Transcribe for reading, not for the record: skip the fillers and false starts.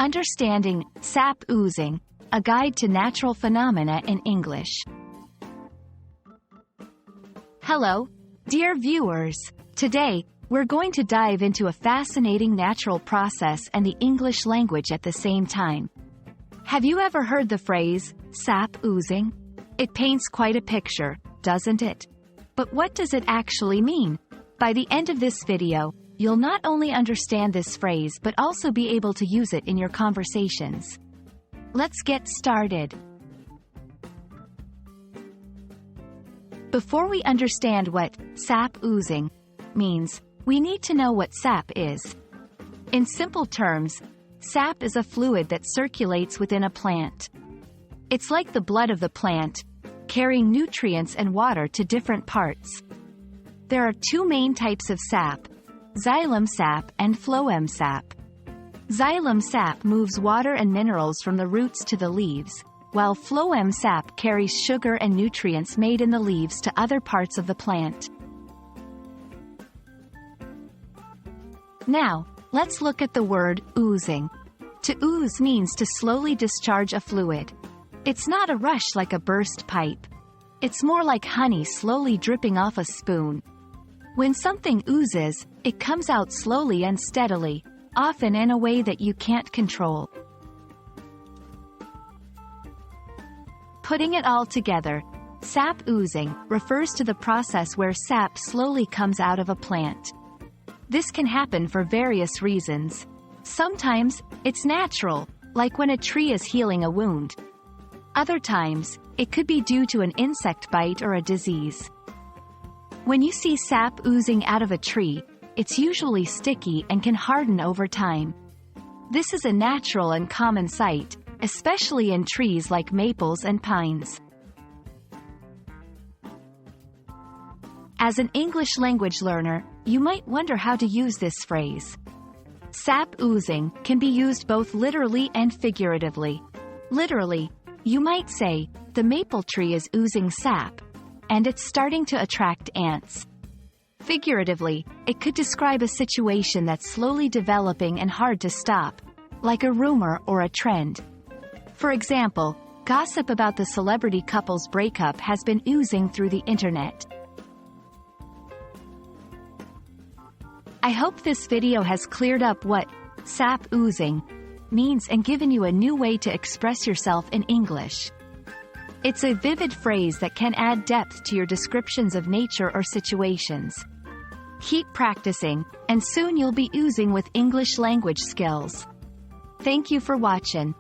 Understanding sap oozing, a guide to natural phenomena in English. Hello, dear viewers. Today, we're going to dive into a fascinating natural process and the English language at the same time. Have you ever heard the phrase, sap oozing? It paints quite a picture, doesn't it? But what does it actually mean? By the end of this video, you'll not only understand this phrase but also be able to use it in your conversations. Let's get started. Before we understand what sap oozing means, we need to know what sap is. In simple terms, sap is a fluid that circulates within a plant. It's like the blood of the plant, carrying nutrients and water to different parts. There are two main types of sap: xylem sap and phloem sap. Xylem sap moves water and minerals from the roots to the leaves, while phloem sap carries sugar and nutrients made in the leaves to other parts of the plant. Now, let's look at the word oozing. To ooze means to slowly discharge a fluid. It's not a rush like a burst pipe. It's more like honey slowly dripping off a spoon. When something oozes, it comes out slowly and steadily, often in a way that you can't control. Putting it all together, sap oozing refers to the process where sap slowly comes out of a plant. This can happen for various reasons. Sometimes, it's natural, like when a tree is healing a wound. Other times, it could be due to an insect bite or a disease. When you see sap oozing out of a tree, it's usually sticky and can harden over time. This is a natural and common sight, especially in trees like maples and pines. As an English language learner, you might wonder how to use this phrase. Sap oozing can be used both literally and figuratively. Literally, you might say, the maple tree is oozing sap, and it's starting to attract ants. Figuratively, it could describe a situation that's slowly developing and hard to stop, like a rumor or a trend. For example, gossip about the celebrity couple's breakup has been oozing through the internet. I hope this video has cleared up what sap oozing means and given you a new way to express yourself in English. It's a vivid phrase that can add depth to your descriptions of nature or situations. Keep practicing, and soon you'll be oozing with English language skills. Thank you for watching.